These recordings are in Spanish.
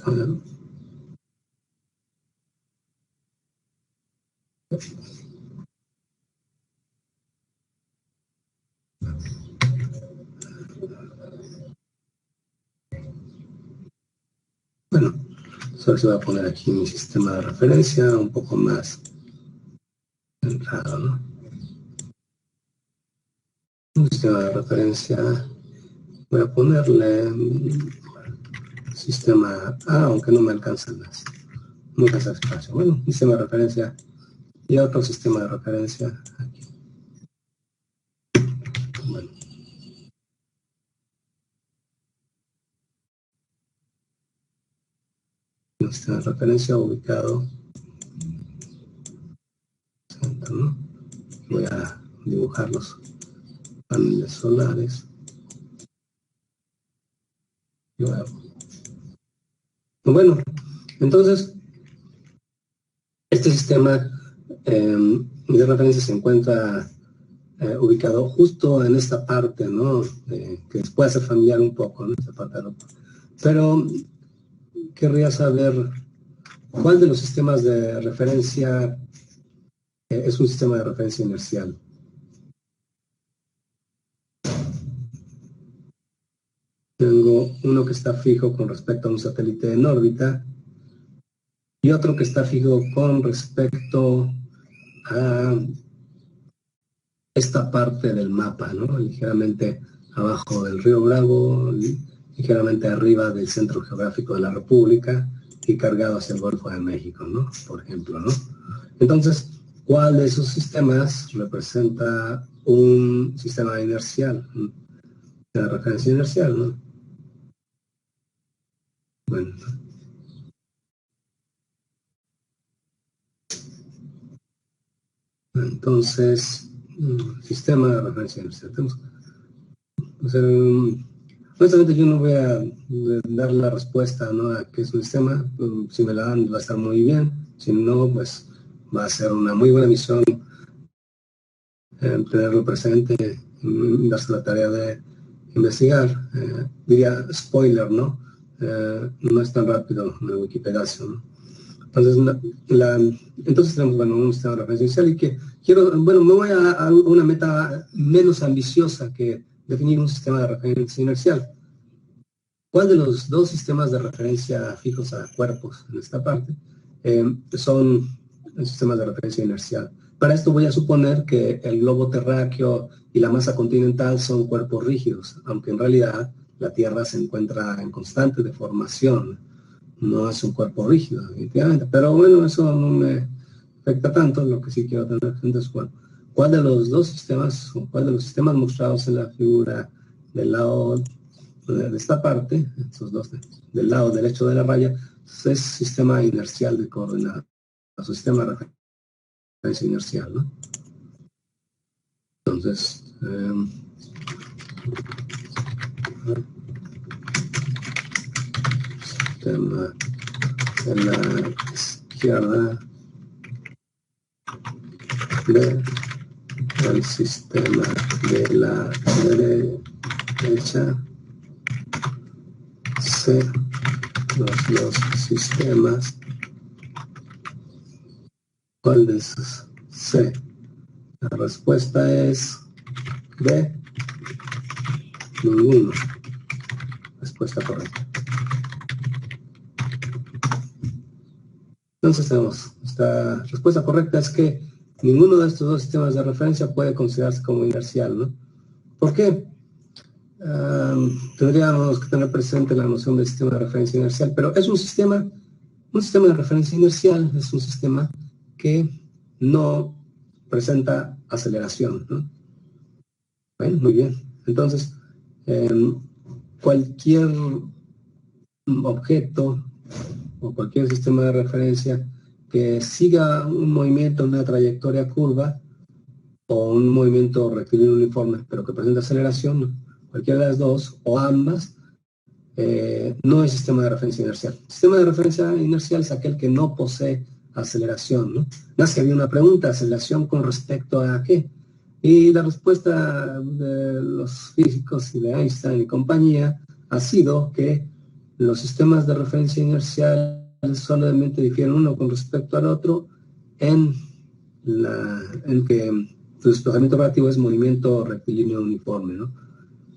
Bueno, solo se va a poner aquí mi sistema de referencia un poco más centrado, ¿no? Un sistema de referencia, voy a ponerle sistema A, aunque no me alcanzan muchas espacio. Bueno, un sistema de referencia y otro sistema de referencia aquí. Bueno. Un sistema de referencia ubicado, ¿no? Voy a dibujar los paneles solares. Bueno, entonces, este sistema de referencia se encuentra ubicado justo en esta parte, ¿no? Que les puede hacer familiar un poco, ¿no? Esta parte de la... Pero querría saber cuál de los sistemas de referencia es un sistema de referencia inercial. Tengo uno que está fijo con respecto a un satélite en órbita y otro que está fijo con respecto a esta parte del mapa, ¿no? Ligeramente abajo del río Bravo, ligeramente arriba del centro geográfico de la República y cargado hacia el Golfo de México, ¿no? Por ejemplo, ¿no? Entonces, ¿cuál de esos sistemas representa un sistema inercial? De referencia inercial, ¿no? Bueno. Entonces, sistema de referencia inercial. Honestamente yo no voy a dar la respuesta, ¿no? A qué es un sistema. Si me la dan va a estar muy bien. Si no, pues va a ser una muy buena misión tenerlo presente, darse la tarea de investigar. Diría spoiler, ¿no? No es tan rápido la Wikipedia, ¿no? Entonces tenemos, bueno, un sistema de referencia inicial y que quiero, bueno, me voy a una meta menos ambiciosa que definir un sistema de referencia inercial. ¿Cuál de los dos sistemas de referencia fijos a cuerpos en esta parte son sistemas de referencia inercial? Para esto voy a suponer que el globo terráqueo y la masa continental son cuerpos rígidos, aunque en realidad la Tierra se encuentra en constante deformación. No es un cuerpo rígido, definitivamente. Pero bueno, eso no me afecta tanto. Lo que sí quiero tener gente es cuál de los dos sistemas, o cuál de los sistemas mostrados en la figura del lado de esta parte, esos dos, del lado derecho de la raya, es sistema inercial de coordenadas, o sistema de referencia inercial, ¿no? Entonces, sistema de la izquierda del sistema de la derecha, C, los dos sistemas. ¿Cuál de esos? C. La respuesta es B, ninguno. Respuesta correcta. Entonces tenemos, esta respuesta correcta es que ninguno de estos dos sistemas de referencia puede considerarse como inercial, ¿no? ¿Por qué? Tendríamos que tener presente la noción del sistema de referencia inercial, pero es un sistema de referencia inercial, es un sistema que no presenta aceleración, ¿no? Bueno, muy bien. Entonces, cualquier objeto o cualquier sistema de referencia que siga un movimiento, una trayectoria curva o un movimiento rectilíneo uniforme, pero que presente aceleración, cualquiera de las dos o ambas, no es sistema de referencia inercial. El sistema de referencia inercial es aquel que no posee aceleración, ¿no? Más que había una pregunta, ¿aceleración con respecto a qué? Y la respuesta de los físicos y de Einstein y compañía ha sido que los sistemas de referencia inercial solamente difieren uno con respecto al otro en que su desplazamiento relativo es movimiento rectilíneo uniforme, ¿no?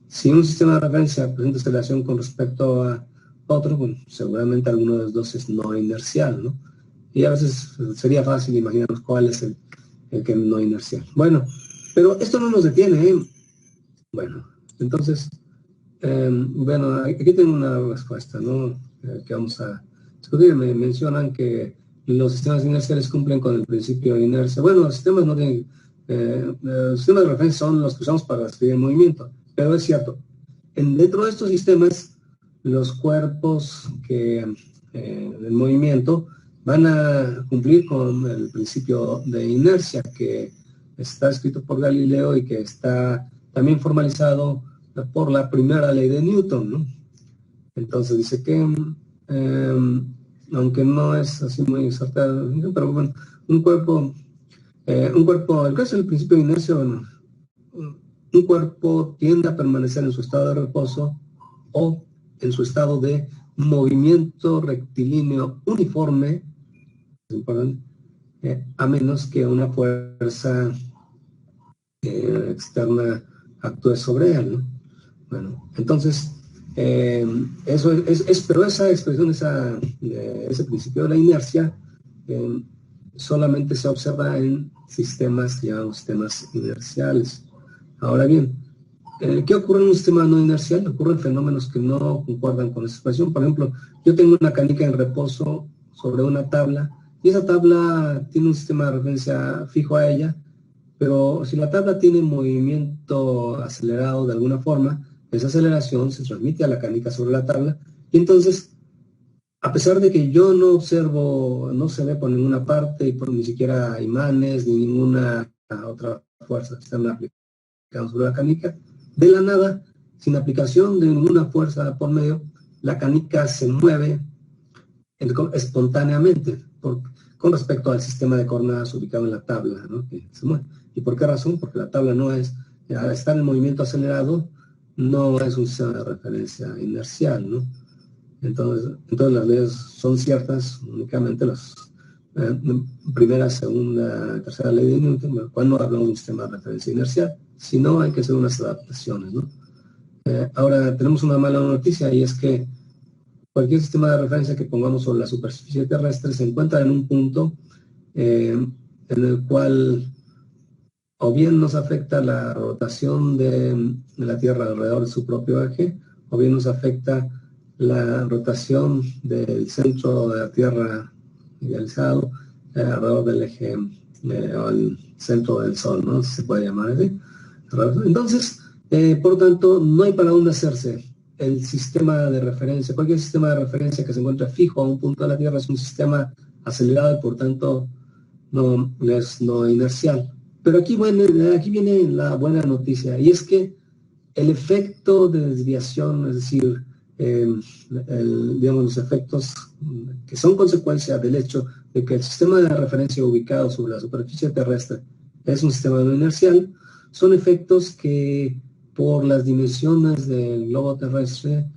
Si un sistema de referencia presenta aceleración con respecto a otro, bueno, seguramente alguno de los dos es no inercial, ¿no? Y a veces sería fácil imaginarnos cuál es el que no inercial. Bueno, pero esto no nos detiene, ¿eh? Bueno, entonces, bueno, aquí tengo una respuesta, ¿no? Que vamos a discutir. Me mencionan que los sistemas inerciales cumplen con el principio de inercia. Bueno, los sistemas no tienen, los sistemas de referencia son los que usamos para describir el movimiento, pero es cierto, dentro de estos sistemas, los cuerpos del movimiento van a cumplir con el principio de inercia que está escrito por Galileo y que está también formalizado por la primera ley de Newton, ¿no? Entonces dice que, aunque no es así muy acertado, pero bueno, un cuerpo, el caso del principio de inercia, bueno, un cuerpo tiende a permanecer en su estado de reposo o en su estado de movimiento rectilíneo uniforme, a menos que una fuerza externa actúe sobre él, ¿no? Bueno, entonces, eso pero esa expresión, ese principio de la inercia, solamente se observa en sistemas que llamamos sistemas inerciales. Ahora bien, ¿qué ocurre en un sistema no inercial? Ocurren fenómenos que no concuerdan con esa expresión. Por ejemplo, yo tengo una canica en reposo sobre una tabla y esa tabla tiene un sistema de referencia fijo a ella, pero si la tabla tiene movimiento acelerado de alguna forma, esa aceleración se transmite a la canica sobre la tabla y entonces, a pesar de que yo no observo, no se ve por ninguna parte y por ni siquiera imanes ni ninguna otra fuerza externa aplicada sobre la canica, de la nada, sin aplicación de ninguna fuerza por medio, la canica se mueve espontáneamente con respecto al sistema de coordenadas ubicado en la tabla, ¿no? Que se mueve. ¿Y por qué razón? Porque la tabla no es, al estar en movimiento acelerado, no es un sistema de referencia inercial, ¿no? Entonces las leyes son ciertas únicamente las primera, segunda, tercera ley de Newton, cuando hablamos de un sistema de referencia inercial, si no hay que hacer unas adaptaciones, ¿no? Ahora tenemos una mala noticia y es que cualquier sistema de referencia que pongamos sobre la superficie terrestre se encuentra en un punto en el cual o bien nos afecta la rotación de la Tierra alrededor de su propio eje, o bien nos afecta la rotación del centro de la Tierra idealizado alrededor del eje o el centro del Sol, ¿no? Se puede llamar así. Entonces, por lo tanto, no hay para dónde hacerse. El sistema de referencia, cualquier sistema de referencia que se encuentre fijo a un punto de la Tierra es un sistema acelerado y por tanto no es no inercial. Pero aquí viene la buena noticia, y es que el efecto de desviación, es decir, digamos, los efectos que son consecuencia del hecho de que el sistema de referencia ubicado sobre la superficie terrestre es un sistema no inercial, son efectos que por las dimensiones del globo terrestre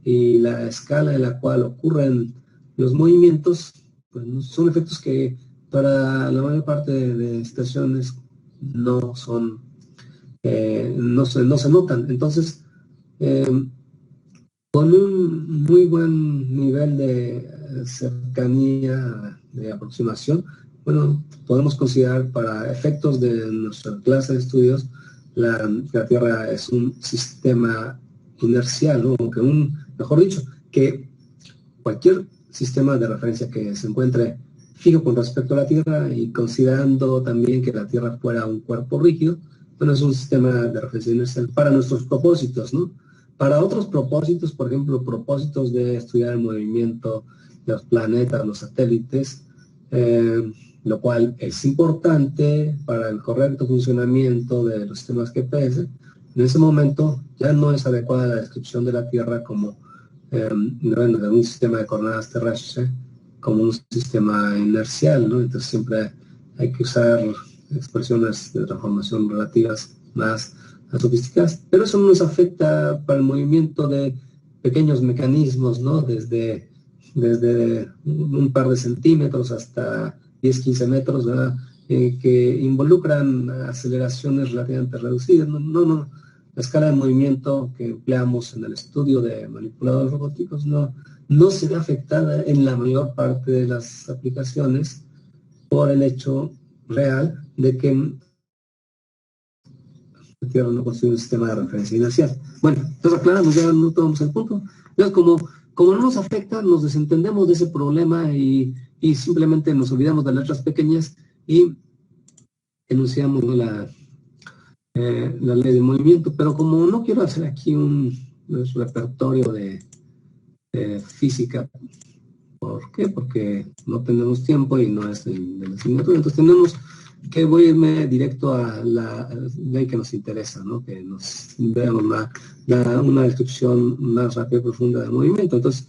y la escala en la cual ocurren los movimientos, pues son efectos que para la mayor parte de estaciones no son, no se notan. Entonces, con un muy buen nivel de cercanía, de aproximación, bueno, podemos considerar para efectos de nuestra clase de estudios, la Tierra es un sistema inercial, ¿no? O que mejor dicho, que cualquier sistema de referencia que se encuentre fijo con respecto a la Tierra y considerando también que la Tierra fuera un cuerpo rígido, bueno, es un sistema de referencia inercial para nuestros propósitos, ¿no? Para otros propósitos, por ejemplo, propósitos de estudiar el movimiento de los planetas, los satélites, lo cual es importante para el correcto funcionamiento de los sistemas GPS, en ese momento ya no es adecuada la descripción de la Tierra como de un sistema de coordenadas terrestres como un sistema inercial, ¿no? Entonces siempre hay que usar expresiones de transformación relativas más sofisticadas, pero eso no nos afecta para el movimiento de pequeños mecanismos, ¿no? Desde un par de centímetros hasta 10, 15 metros, ¿verdad? Que involucran aceleraciones relativamente reducidas. La escala de movimiento que empleamos en el estudio de manipuladores robóticos no se ve afectada en la mayor parte de las aplicaciones por el hecho real de que Tierra no construye un sistema de referencia inercial. Bueno, entonces aclaramos, ya no tomamos el punto. Entonces, como no nos afecta, nos desentendemos de ese problema y simplemente nos olvidamos de las letras pequeñas y enunciamos, ¿no? la ley de movimiento. Pero como no quiero hacer aquí un repertorio de física, ¿por qué? Porque no tenemos tiempo y no es de la asignatura. Entonces tenemos que voy a irme directo a la ley que nos interesa, ¿no? Que nos veamos una descripción más rápida y profunda del movimiento. Entonces,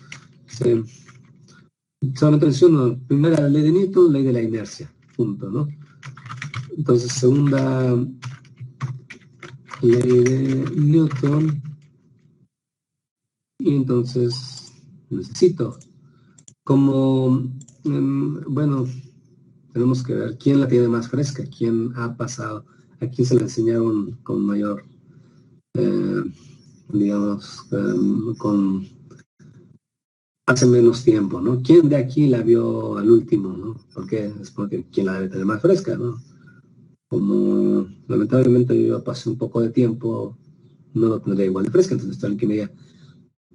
solamente menciono, primera ley de Newton, ley de la inercia, punto, ¿no? Entonces, segunda ley de Newton, y entonces necesito, como, bueno, tenemos que ver quién la tiene más fresca, quién ha pasado, a quién se la enseñaron con mayor, digamos, con hace menos tiempo, ¿no? ¿Quién de aquí la vio al último, ¿no? Porque es porque quién la debe tener más fresca, ¿no? Como lamentablemente yo pasé un poco de tiempo, no lo tendré igual de fresca, entonces está el que me diga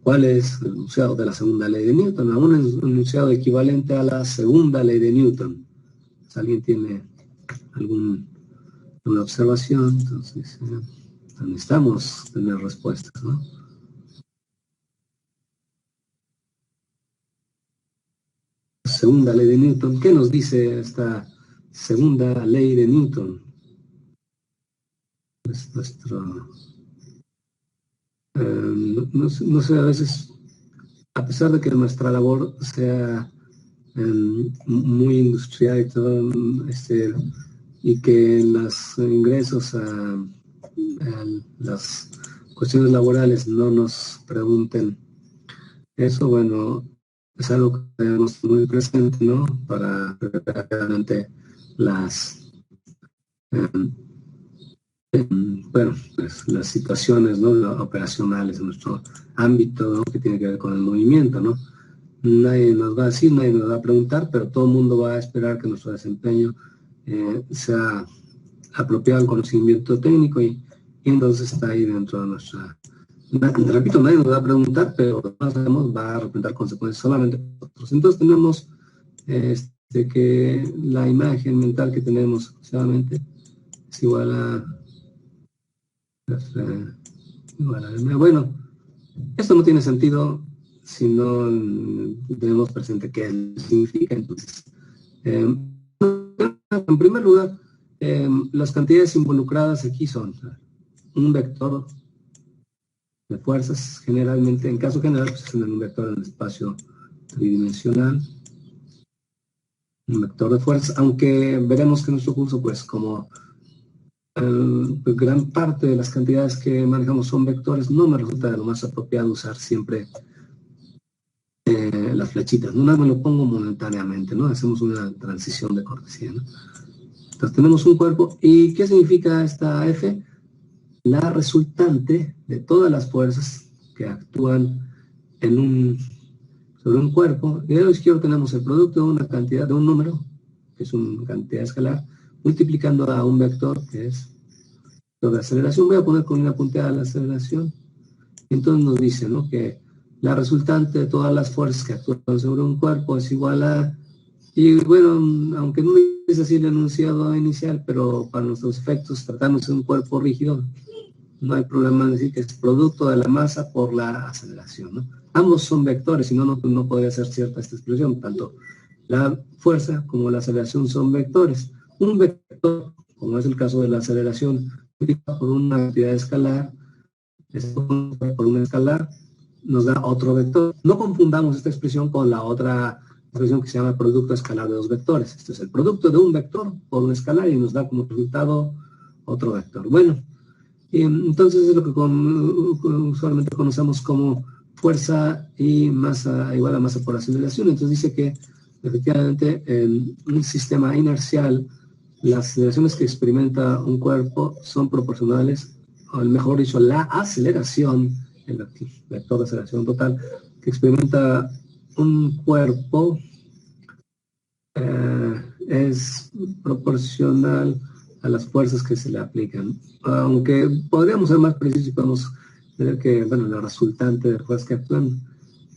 cuál es el enunciado de la segunda ley de Newton, a un enunciado equivalente a la segunda ley de Newton. Si alguien tiene alguna observación, entonces necesitamos tener respuestas, ¿no? Segunda ley de Newton. ¿Qué nos dice esta segunda ley de Newton? Es nuestro... no sé, a veces, a pesar de que nuestra labor sea muy industrial y todo, y que los ingresos a las cuestiones laborales no nos pregunten eso, bueno, es algo que tenemos muy presente, ¿no? Para preparar realmente las, bueno, pues, las situaciones, ¿no? Operacionales en nuestro ámbito, ¿no? Que tiene que ver con el movimiento, ¿no? Nadie nos va a decir, nadie nos va a preguntar, pero todo el mundo va a esperar que nuestro desempeño sea apropiado al conocimiento técnico y entonces está ahí dentro de nuestra... Repito, nadie nos va a preguntar, pero no sabemos, va a representar consecuencias solamente nosotros. Entonces tenemos que la imagen mental que tenemos aproximadamente es igual a... Bueno, esto no tiene sentido si no tenemos presente qué significa. Entonces, en primer lugar, las cantidades involucradas aquí son un vector de fuerzas, generalmente, en caso general, pues es un vector en el espacio tridimensional, un vector de fuerzas, aunque veremos que en nuestro curso, pues como pues, gran parte de las cantidades que manejamos son vectores, no me resulta de lo más apropiado usar siempre las flechitas, no me lo pongo momentáneamente, ¿no? Hacemos una transición de cortesía, ¿no? Entonces tenemos un cuerpo, ¿y qué significa esta F? La resultante de todas las fuerzas que actúan sobre un cuerpo. Y del lado izquierdo tenemos el producto de una cantidad, de un número, que es una cantidad escalar, multiplicando a un vector, que es de aceleración. Voy a poner con una punteada la aceleración. Entonces nos dice, ¿no? Que la resultante de todas las fuerzas que actúan sobre un cuerpo es igual a... Y bueno, aunque no es así el enunciado inicial, pero para nuestros efectos, tratándose de un cuerpo rígido, no hay problema en decir que es producto de la masa por la aceleración, ¿no? Ambos son vectores, si no, no podría ser cierta esta expresión. Tanto la fuerza como la aceleración son vectores. Un vector, como es el caso de la aceleración, por una cantidad escalar, por una escalar, nos da otro vector. No confundamos esta expresión con la otra expresión que se llama producto escalar de dos vectores. Este es el producto de un vector por un escalar y nos da como resultado otro vector. Bueno, entonces es lo que usualmente conocemos como fuerza y masa igual a masa por aceleración. Entonces dice que efectivamente en un sistema inercial las aceleraciones que experimenta un cuerpo son proporcionales, o mejor dicho, la aceleración, el vector de aceleración total que experimenta un cuerpo es proporcional a las fuerzas que se le aplican. Aunque podríamos ser más precisos y podemos ver que, bueno, la resultante de fuerzas que actúan.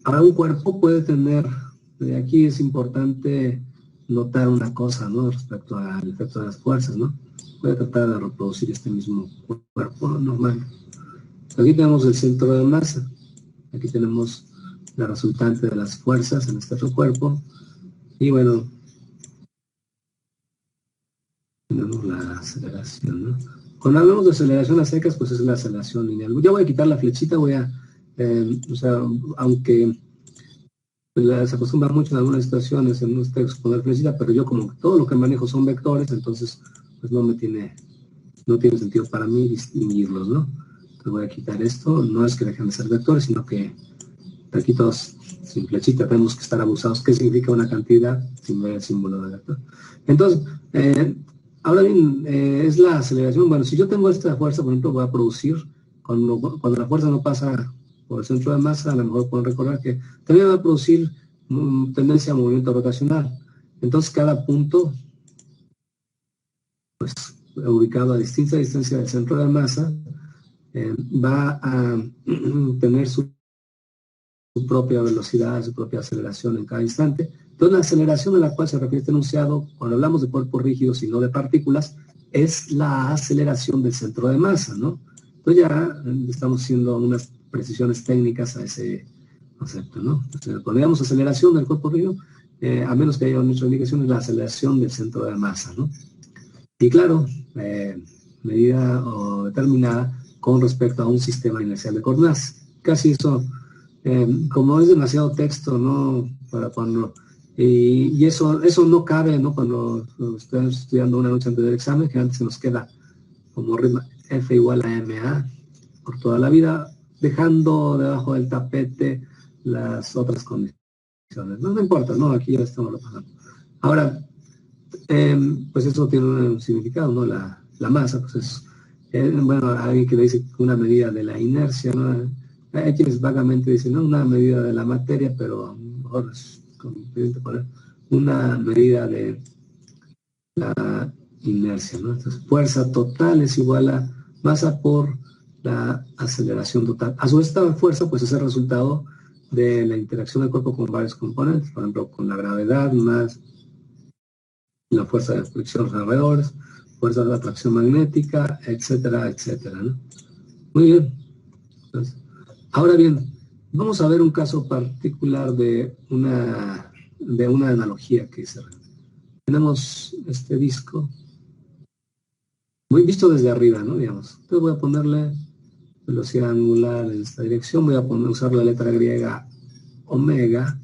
Ahora un cuerpo puede tener, aquí es importante notar una cosa, ¿no? Respecto al efecto de las fuerzas, ¿no? Voy a tratar de reproducir este mismo cuerpo normal. Aquí tenemos el centro de masa. Aquí tenemos la resultante de las fuerzas en este otro cuerpo. Y bueno, tenemos la aceleración, ¿no? Cuando hablamos de aceleración a secas, pues es la aceleración lineal. Yo voy a quitar la flechita, o sea, aunque se acostumbra mucho en algunas situaciones en unos textos poner flechita, pero yo como todo lo que manejo son vectores, entonces pues no tiene sentido para mí distinguirlos, ¿no? Entonces voy a quitar esto, no es que dejen de ser vectores, sino que aquí todos sin flechita tenemos que estar abusados. ¿Qué significa una cantidad sin ver el símbolo de vector? Entonces, ahora bien, es la aceleración. Bueno, si yo tengo esta fuerza, por ejemplo, voy a producir, cuando la fuerza no pasa por el centro de masa, a lo mejor pueden recordar que también va a producir tendencia a movimiento rotacional. Entonces, cada punto, pues, ubicado a distinta distancia del centro de masa, va a tener su propia velocidad, su propia aceleración en cada instante. Entonces, la aceleración a la cual se refiere este enunciado, cuando hablamos de cuerpos rígidos y no de partículas, es la aceleración del centro de masa, ¿no? Entonces ya estamos haciendo unas precisiones técnicas a ese concepto, ¿no? Entonces, cuando digamos aceleración del cuerpo rígido, a menos que haya otra indicación, es la aceleración del centro de masa, ¿no? Y claro, medida o determinada con respecto a un sistema inercial de coordenadas. Casi eso, como es demasiado texto, ¿no? Para cuando, y eso no cabe, ¿no? Cuando estamos estudiando una noche antes del examen, que antes se nos queda como rima F igual a MA por toda la vida, dejando debajo del tapete las otras condiciones. No importa, ¿no? Aquí ya estamos repasando. Ahora, pues eso tiene un significado, ¿no? La masa, pues es, bueno, alguien que le dice una medida de la inercia, ¿no? Hay quienes vagamente dicen, no, una medida de la materia, pero a lo mejor es conveniente poner una medida de la inercia, ¿no? Entonces, fuerza total es igual a masa por la aceleración total. A su vez, esta fuerza, pues es el resultado de la interacción del cuerpo con varios componentes, por ejemplo, con la gravedad más la fuerza de fricción a los alrededores, fuerza de atracción magnética, etcétera, etcétera, ¿no? Muy bien. Entonces, ahora bien, vamos a ver un caso particular de una analogía que se tenemos este disco muy visto desde arriba, ¿no? Digamos. Entonces voy a ponerle velocidad angular en esta dirección, voy a usar la letra griega omega,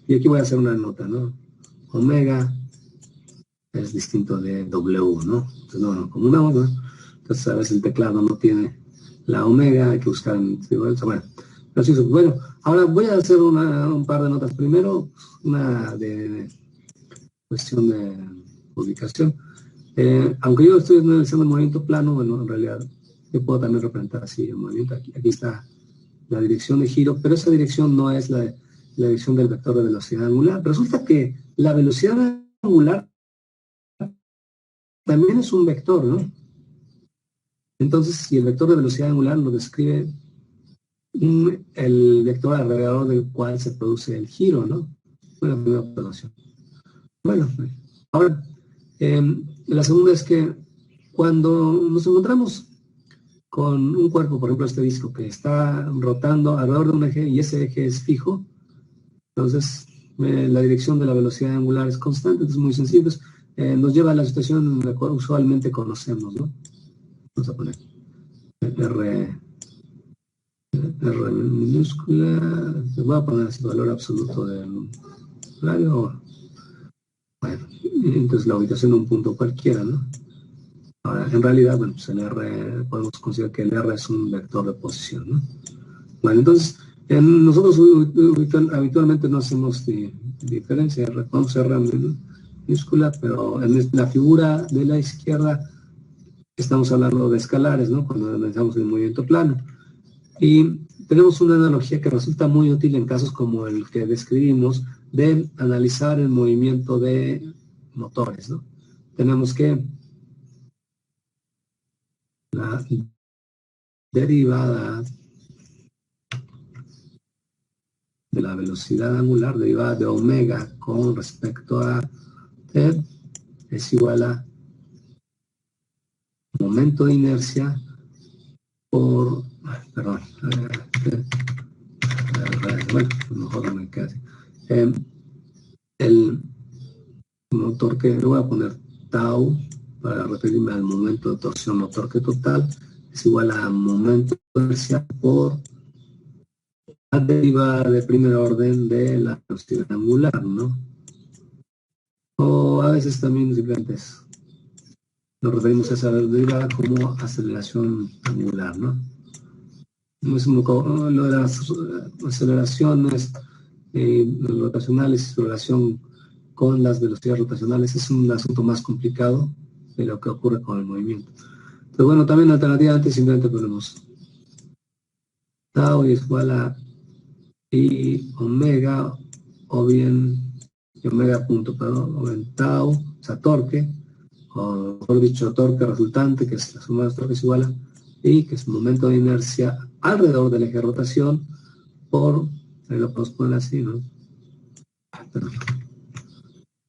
y aquí voy a hacer una nota, ¿no? Omega es distinto de W, ¿no? Entonces, no, como una ¿no? Entonces, a veces el teclado no tiene la omega, hay que buscar en... Bueno, ahora voy a hacer un par de notas. Primero, una de cuestión de ubicación. Aunque yo estoy analizando el movimiento plano, bueno, en realidad yo puedo también representar así el movimiento. Aquí está la dirección de giro, pero esa dirección no es la dirección del vector de velocidad angular. Resulta que la velocidad angular también es un vector, ¿no? Entonces, si el vector de velocidad angular lo describe el vector alrededor del cual se produce el giro, ¿no? Bueno, primera observación. Bueno, ahora, la segunda es que cuando nos encontramos con un cuerpo, por ejemplo, este disco que está rotando alrededor de un eje y ese eje es fijo, entonces la dirección de la velocidad angular es constante, entonces es muy sencillo. Entonces, nos lleva a la situación en la cual usualmente conocemos, ¿no? Vamos a poner R minúscula, voy a poner el valor absoluto del radio. Bueno, entonces la ubicación de un punto cualquiera, ¿no? Ahora, en realidad, bueno, pues el R, podemos considerar que el R es un vector de posición, ¿no? Bueno, entonces, Nosotros habitualmente no hacemos diferencia, vamos a R minúscula, pero en la figura de la izquierda estamos hablando de escalares, ¿no? Cuando analizamos el movimiento plano. Y tenemos una analogía que resulta muy útil en casos como el que describimos de analizar el movimiento de motores, ¿no? Tenemos que la derivada de la velocidad angular, derivada de omega con respecto a t, es igual a momento de inercia por, perdón, bueno, mejor no me queda así. El motor que, le voy a poner tau para referirme al momento de torsión o torque total, es igual a momento de inercia por la derivada de primer orden de la velocidad angular, ¿no? O a veces también simplemente nos referimos a esa derivada como aceleración angular, ¿no? Lo de las aceleraciones rotacionales y su relación con las velocidades rotacionales es un asunto más complicado de lo que ocurre con el movimiento. Pero bueno, también alternativamente simplemente ponemos tau es igual a i omega, o bien omega punto, perdón, o bien tau, o sea, torque, o mejor dicho, torque resultante, que es la suma de los torques igual a i, que es momento de inercia alrededor del eje de rotación, por, ahí lo podemos poner así, ¿no? Perdón,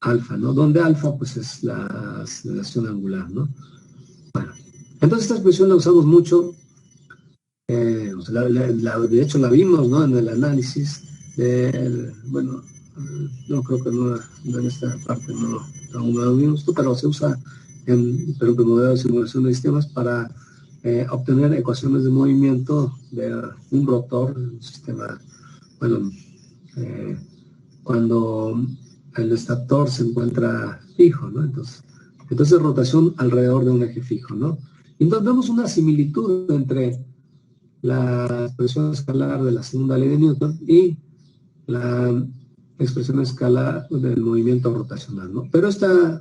alfa, ¿no? Donde alfa, pues, es la aceleración angular, ¿no? Bueno, entonces esta expresión la usamos mucho, de hecho la vimos, ¿no? En el análisis, bueno, no creo que no en esta parte no lo vimos, pero se usa en modelo de simulación de sistemas para obtener ecuaciones de movimiento de un rotor, un sistema, bueno, cuando el estator se encuentra fijo, ¿no? Entonces rotación alrededor de un eje fijo, ¿no? Entonces vemos una similitud entre la expresión escalar de la segunda ley de Newton y la expresión escalar del movimiento rotacional, ¿no? Pero esta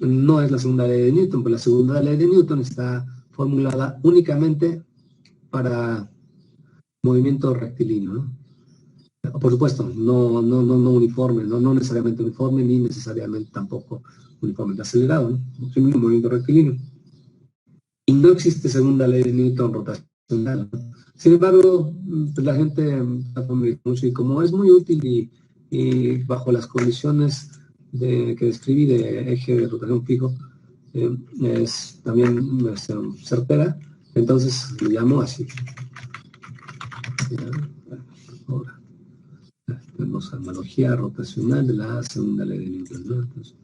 no es la segunda ley de Newton, porque la segunda ley de Newton está formulada únicamente para movimiento rectilíneo, ¿no? Por supuesto, no uniforme, no necesariamente uniforme, ni necesariamente tampoco uniformemente acelerado, ¿no? Simplemente un movimiento rectilíneo. Y no existe segunda ley de Newton rotacional, ¿no? Sin embargo, pues la gente mucho, y como es muy útil y bajo las condiciones que describí de eje de rotación fijo, es también certera, entonces lo llamo así. Ahora, tenemos analogía rotacional de la segunda ley de Newton, ¿no? Entonces,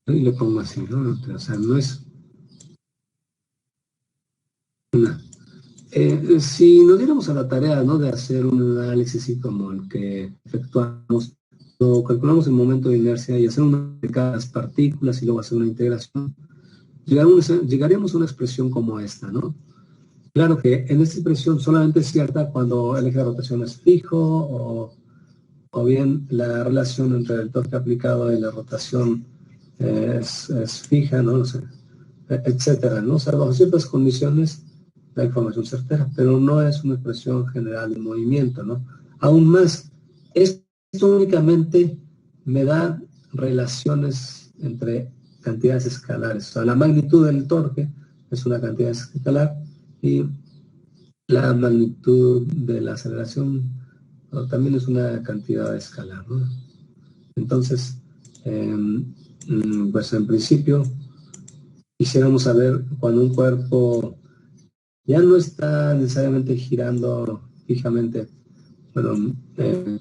y le pongo así, ¿no? O sea, no es una. Si nos diéramos a la tarea, ¿no?, de hacer un análisis así como el que efectuamos, o calculamos el momento de inercia y hacer una de cada partículas y luego hacer una integración, llegaríamos a una expresión como esta, ¿no? Claro que en esta expresión solamente es cierta cuando el eje de rotación es fijo o bien la relación entre el torque aplicado y la rotación es fija, ¿no? O sea, etcétera, ¿no? O sea, bajo ciertas condiciones la información certera, pero no es una expresión general de movimiento, ¿no? Aún más, esto únicamente me da relaciones entre cantidades escalares. O sea, la magnitud del torque es una cantidad escalar y la magnitud de la aceleración también es una cantidad escalar, ¿no? Entonces, pues en principio, quisiéramos saber cuando un cuerpo ya no está necesariamente girando fijamente, bueno,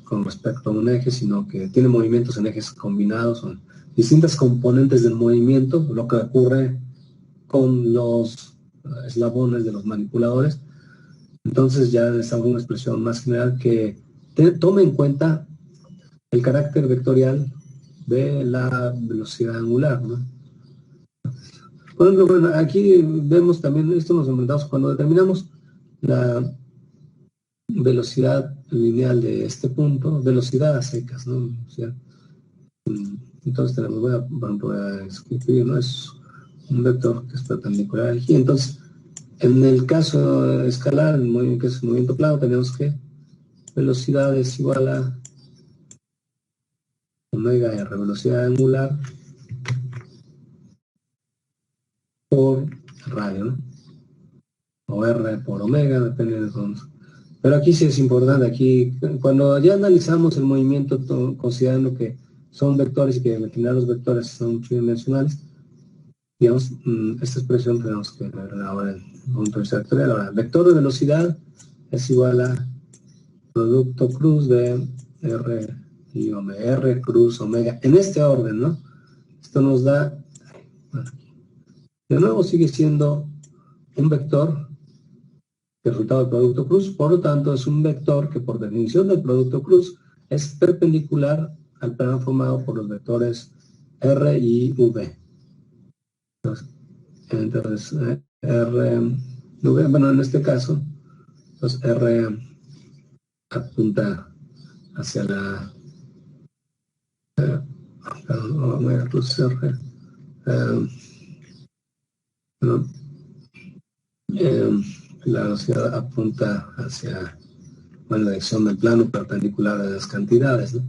con respecto a un eje, sino que tiene movimientos en ejes combinados, o distintas componentes del movimiento, lo que ocurre con los eslabones de los manipuladores. Entonces ya estamos en una expresión más general que tome en cuenta el carácter vectorial de la velocidad angular, ¿no? Por ejemplo, bueno, aquí vemos también, esto nos enfrentamos cuando determinamos la velocidad lineal de este punto, velocidad a secas, ¿no? O sea, entonces tenemos, voy a escribir, ¿no? Es un vector que es perpendicular aquí. Entonces, en el caso escalar, que es un movimiento plano, tenemos que velocidad es igual a omega r, velocidad angular por radio, ¿no? O r por omega, depende de cómo. Pero aquí sí es importante, aquí cuando ya analizamos el movimiento, considerando que son vectores y que al final los vectores son tridimensionales, digamos, esta expresión tenemos que ver ahora en punto de vista vectorial. Ahora, vector de velocidad es igual a producto cruz de r y omega, r cruz omega, en este orden, ¿no? Esto nos da, bueno, de nuevo sigue siendo un vector, el resultado del producto cruz, por lo tanto es un vector que por definición del producto cruz es perpendicular al plano formado por los vectores r y v. Entonces r, v, bueno, en este caso, pues r apunta hacia la omega plus r, no, la velocidad apunta hacia, bueno, la dirección del plano perpendicular a las cantidades, ¿no?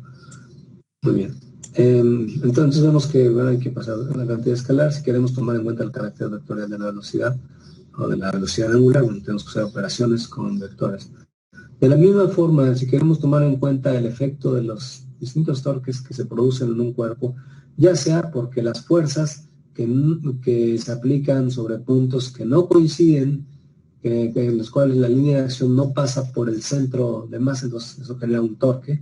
Muy bien. Entonces vemos que, bueno, hay que pasar a la cantidad escalar si queremos tomar en cuenta el carácter vectorial de la velocidad o de la velocidad angular. Bueno, tenemos que hacer operaciones con vectores. De la misma forma, si queremos tomar en cuenta el efecto de los distintos torques que se producen en un cuerpo, ya sea porque las fuerzas que se aplican sobre puntos que no coinciden, en los cuales la línea de acción no pasa por el centro de masa, entonces eso genera un torque,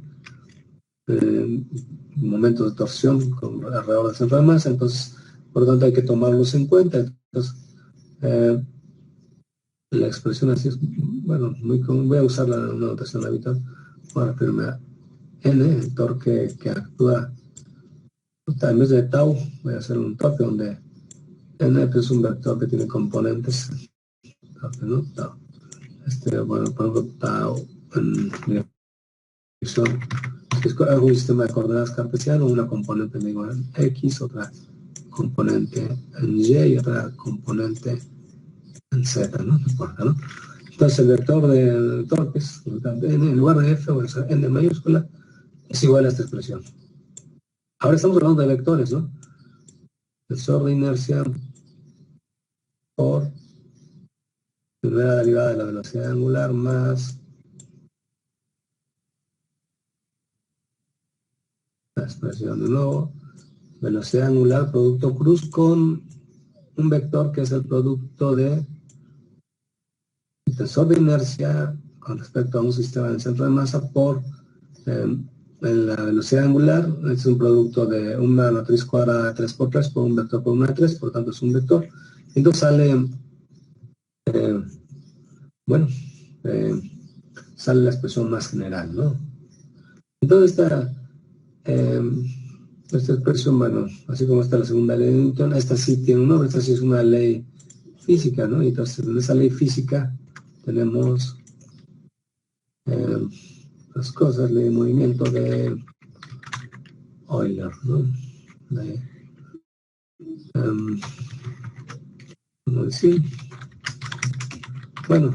momentos de torsión alrededor del centro de masa, entonces por lo tanto hay que tomarlos en cuenta. Entonces la expresión así es, bueno, muy común. Voy a usar una notación habitual para referirme a n, el torque que actúa en vez de tau. Voy a hacer un torque donde n es un vector que tiene componentes, ¿no? Tau. Bueno, por ejemplo, tau en dirección, es hago un sistema de coordenadas cartesiano, una componente me igual en x, otra componente en y y otra componente en z, ¿no? ¿No? Entonces el vector de torques, en lugar de f, o sea, n mayúscula, es igual a esta expresión. Ahora estamos hablando de vectores, ¿no? Vector de inercia por primera derivada de la velocidad angular más la expresión de nuevo, velocidad angular producto cruz con un vector que es el producto de tensor de inercia con respecto a un sistema del centro de masa por la velocidad angular. Es un producto de una matriz cuadrada de 3×3 por un vector por 1 de 3, por lo tanto es un vector. Entonces sale, bueno, sale la expresión más general, ¿no? Entonces esta expresión, bueno, así como está la segunda ley de Newton, esta sí tiene un nombre, esta sí es una ley física, ¿no? Y entonces en esa ley física tenemos las cosas, ley de movimiento de Euler, ¿no? ¿Cómo decir? Bueno,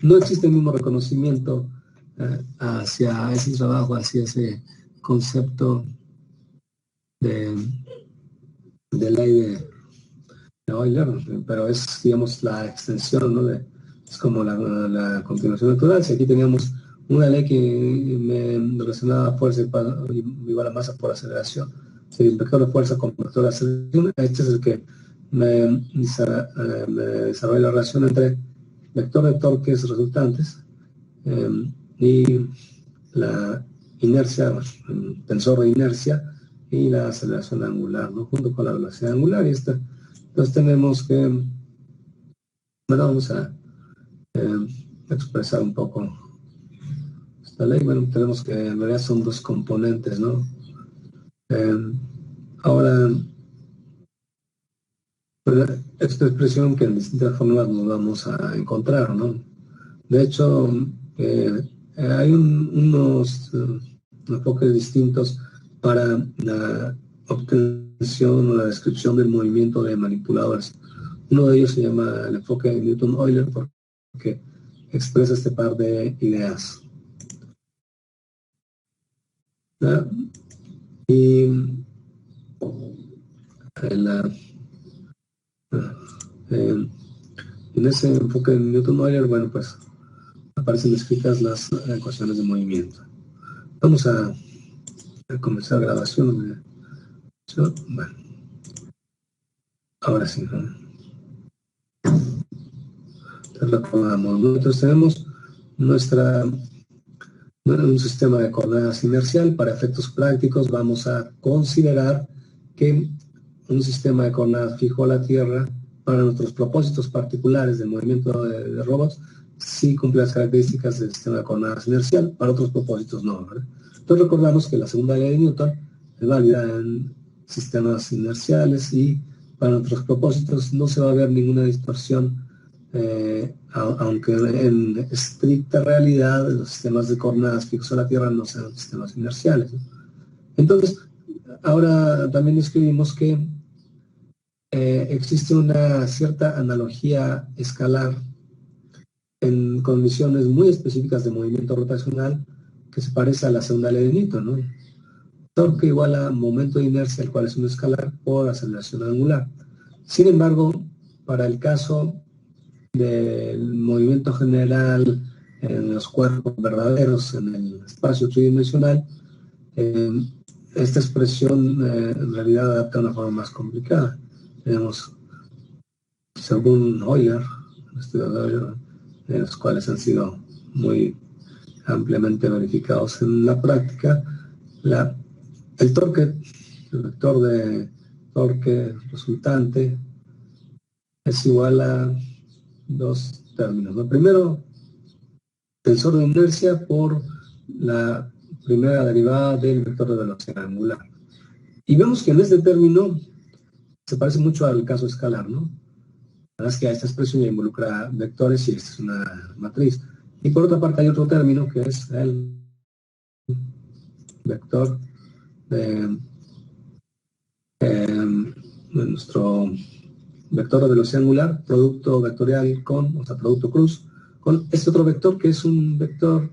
no existe el mismo reconocimiento hacia ese trabajo, hacia ese concepto de ley de Euler, pero es, digamos, la extensión, ¿no? Es como la continuación natural. Si aquí teníamos una ley que me relacionaba fuerza igual a masa por aceleración, si el vector de fuerza con vector de aceleración, este es el que me desarrolla la relación entre vector de torques resultantes y la inercia, el tensor de inercia y la aceleración angular, ¿no? Junto con la velocidad angular. Y entonces tenemos que, bueno, vamos a expresar un poco esta ley. Bueno, tenemos que en realidad son dos componentes, ¿no? Ahora, pues, esta expresión que en distintas formas nos vamos a encontrar, ¿no? De hecho, hay unos enfoques distintos para la obtención o la descripción del movimiento de manipuladores. Uno de ellos se llama el enfoque de Newton-Euler porque expresa este par de ideas. ¿Verdad? Y en ese enfoque de Newton-Euler, bueno, pues aparecen descritas las ecuaciones de movimiento. Vamos a comenzar grabación. Bueno, ahora sí, ¿no? Nosotros tenemos un sistema de coordenadas inercial. Para efectos prácticos vamos a considerar que un sistema de coordenadas fijo a la Tierra, para nuestros propósitos particulares del movimiento de robots, sí cumple las características del sistema de coordenadas inercial, para otros propósitos no, ¿verdad? Entonces recordamos que la segunda ley de Newton es válida en sistemas inerciales y para nuestros propósitos no se va a ver ninguna distorsión, aunque en estricta realidad los sistemas de coordenadas fijos a la Tierra no sean sistemas inerciales, ¿no? Entonces, ahora también describimos que existe una cierta analogía escalar en condiciones muy específicas de movimiento rotacional que se parece a la segunda ley de Newton, ¿no? Torque igual a momento de inercia, el cual es un escalar, por aceleración angular. Sin embargo, para el caso del movimiento general en los cuerpos verdaderos en el espacio tridimensional, esta expresión en realidad adapta de una forma más complicada. Tenemos, según Euler, estudios de Euler, los cuales han sido muy ampliamente verificados en la práctica, el torque, el vector de torque resultante, es igual a dos términos, ¿no? Primero, tensor de inercia por la primera derivada del vector de velocidad angular. Y vemos que en este término se parece mucho al caso escalar, ¿no? La verdad es que esta expresión ya involucra vectores y esta es una matriz. Y por otra parte hay otro término que es el vector de nuestro vector de velocidad angular, producto vectorial con, o sea, producto cruz, con este otro vector que es un vector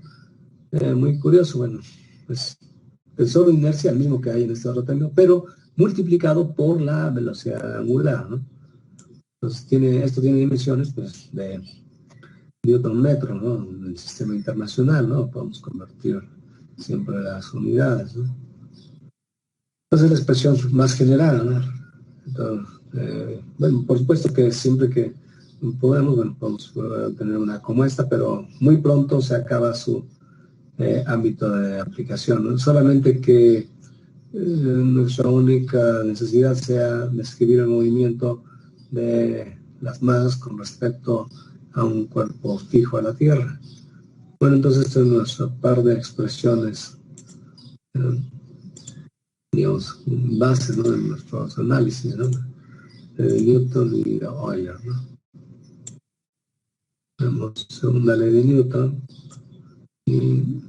muy curioso. Bueno, pues tensor de inercia, el mismo que hay en este otro término, pero multiplicado por la velocidad angular, ¿no? Entonces esto tiene dimensiones pues de Newton metro, ¿no? En el sistema internacional, ¿no? Podemos convertir siempre las unidades, ¿no? Entonces es la expresión más general, ¿no? Entonces, bueno, por supuesto que siempre que podemos, bueno, podemos tener una como esta, pero muy pronto se acaba su ámbito de aplicación, ¿no? Solamente que nuestra única necesidad sea describir el movimiento de las masas con respecto a un cuerpo fijo a la Tierra. Bueno, entonces este es nuestro par de expresiones, digamos, base, ¿no?, de nuestros análisis, ¿no?, de Newton y de Euler, ¿no? Tenemos segunda ley de Newton y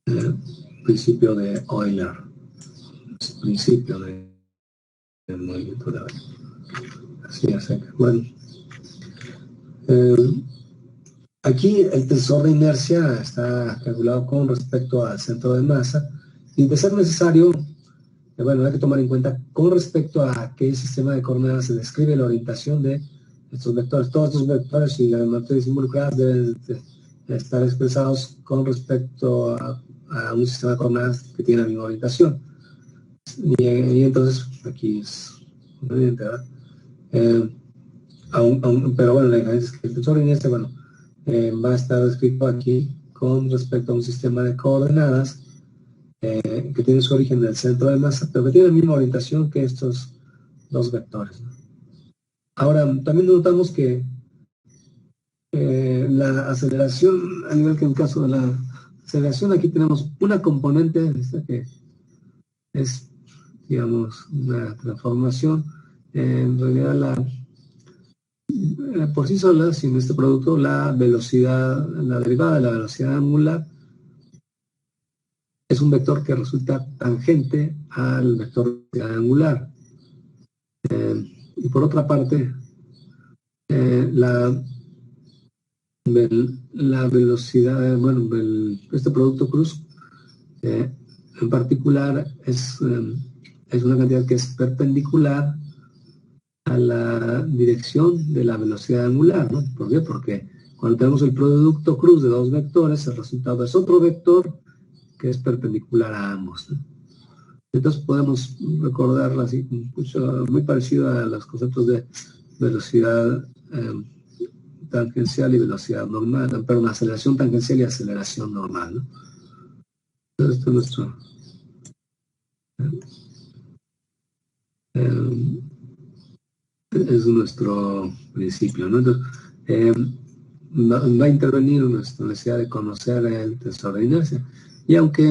el principio de Euler, el principio del movimiento de Euler. Así es, bueno. Aquí el tensor de inercia está calculado con respecto al centro de masa y de ser necesario, bueno, hay que tomar en cuenta con respecto a qué sistema de coordenadas se describe la orientación de estos vectores. Todos estos vectores y las matrices involucradas deben estar expresados con respecto a un sistema de coordenadas que tiene la misma orientación. Y entonces aquí es evidente, ¿verdad? Pero bueno, la diferencia es que el tensor de inercia, bueno, va a estar escrito aquí con respecto a un sistema de coordenadas que tiene su origen en el centro de masa, pero que tiene la misma orientación que estos dos vectores, ¿no? Ahora, también notamos que La aceleración, al igual que en el caso de la aceleración, aquí tenemos una componente que es, digamos, una transformación. En realidad, por sí sola, sin este producto, la velocidad, la derivada de la velocidad angular, es un vector que resulta tangente al vector angular. Y por otra parte, la velocidad, bueno, este producto cruz en particular es una cantidad que es perpendicular a la dirección de la velocidad angular, ¿no? ¿Por qué? Porque cuando tenemos el producto cruz de dos vectores, el resultado es otro vector que es perpendicular a ambos, ¿no? Entonces podemos recordarla así, muy parecido a los conceptos de velocidad tangencial y velocidad normal, perdón, aceleración tangencial y aceleración normal, ¿no? Entonces, esto es nuestro principio, ¿no? Entonces, va a intervenir nuestra necesidad de conocer el tensor de inercia. Y aunque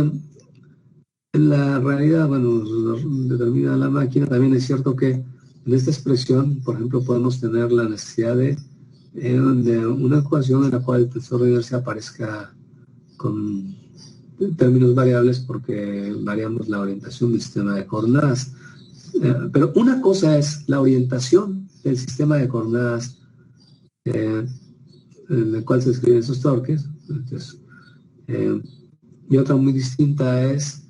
en la realidad, bueno, determina la máquina, también es cierto que en esta expresión, por ejemplo, podemos tener la necesidad de una ecuación en la cual el tensor de inercia aparezca con términos variables porque variamos la orientación del sistema de coordenadas. Pero una cosa es la orientación del sistema de coordenadas en el cual se escriben esos torques. Entonces, y otra muy distinta es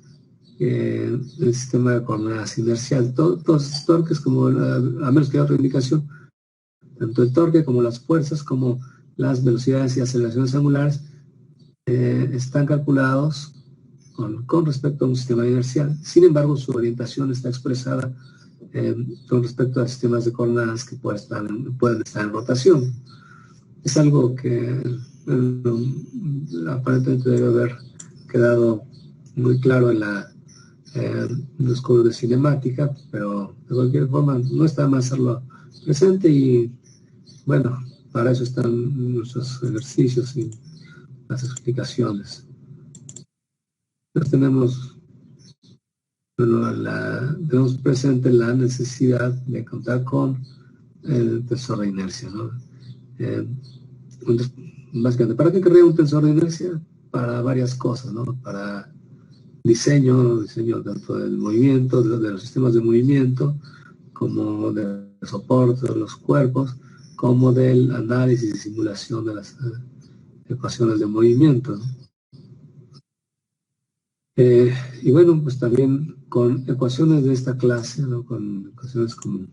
el sistema de coordenadas inercial. Todos estos torques, como a menos que haya otra indicación, tanto el torque como las fuerzas, como las velocidades y aceleraciones angulares, están calculados con respecto a un sistema inercial. Sin embargo, su orientación está expresada con respecto a sistemas de coordenadas que pueden estar en rotación. Es algo que aparentemente debe haber quedado muy claro en los cursos de cinemática, pero de cualquier forma no está más hacerlo presente y bueno, para eso están nuestros ejercicios y las explicaciones. Entonces tenemos presente la necesidad de contar con el tensor de inercia, ¿no? Básicamente, ¿para qué querría un tensor de inercia? Para varias cosas, ¿no? Para diseño tanto del movimiento, de los sistemas de movimiento, como del soporte de los cuerpos, como del análisis y simulación de las ecuaciones de movimiento, ¿no? Y bueno, pues también con ecuaciones de esta clase, ¿no? Con ecuaciones como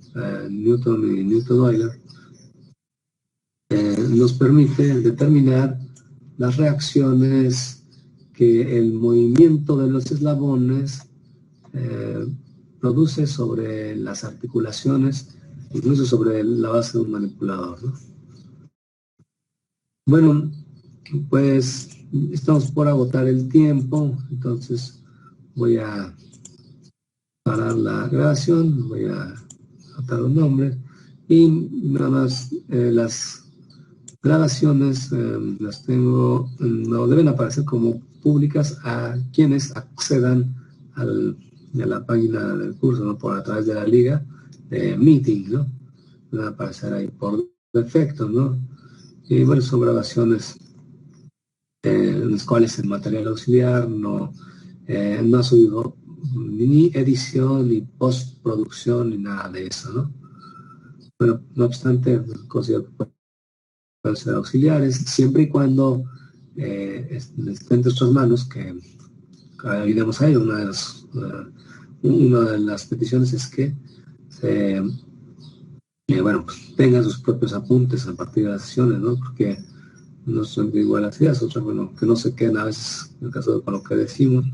Newton y Newton-Euler, nos permite determinar las reacciones que el movimiento de los eslabones produce sobre las articulaciones, incluso sobre la base de un manipulador, ¿no? Bueno, pues estamos por agotar el tiempo, entonces voy a parar la grabación, voy a anotar los nombres y nada más las grabaciones las tengo, no deben aparecer como públicas a quienes accedan a la página del curso, ¿no? Por a través de la liga de Meeting, ¿no? Van a aparecer ahí por defecto, ¿no? Y bueno, son grabaciones en las cuales el material auxiliar no ha subido ni edición, ni postproducción, ni nada de eso, ¿no? Bueno, no obstante, considero que pueden ser auxiliares, siempre y cuando estén entre nuestras manos, que ayudemos a ello. Una de las peticiones es que bueno, pues tengan sus propios apuntes a partir de las sesiones, ¿no? Porque no son igual las ideas, otras, bueno, que no se queden a veces, en el caso de con lo que decimos,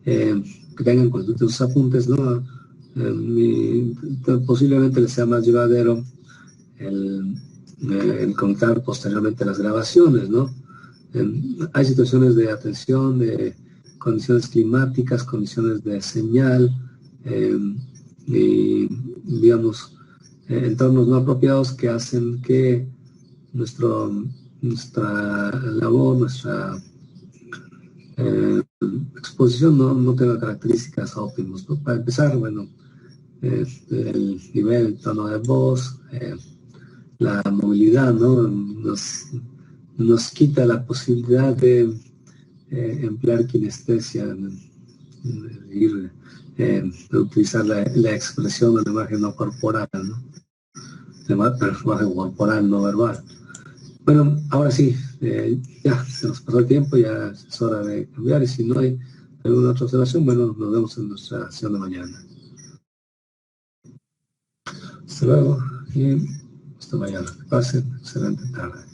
que tengan constantes sus apuntes, ¿no? Posiblemente les sea más llevadero el contar posteriormente las grabaciones, ¿no? Hay situaciones de atención, de condiciones climáticas, condiciones de señal, y, digamos, entornos no apropiados que hacen que nuestro nuestra labor, nuestra exposición no tenga características óptimas, ¿no? Para empezar, bueno, el nivel, el tono de voz, la movilidad, ¿no? Nos quita la posibilidad de emplear kinestesia, de utilizar la expresión de la imagen no corporal, ¿no? La imagen corporal no verbal. Bueno, ahora sí, ya se nos pasó el tiempo, ya es hora de cambiar, y si no hay alguna otra observación, bueno, nos vemos en nuestra sesión de mañana. Hasta luego y hasta mañana. Que pasen excelente tarde.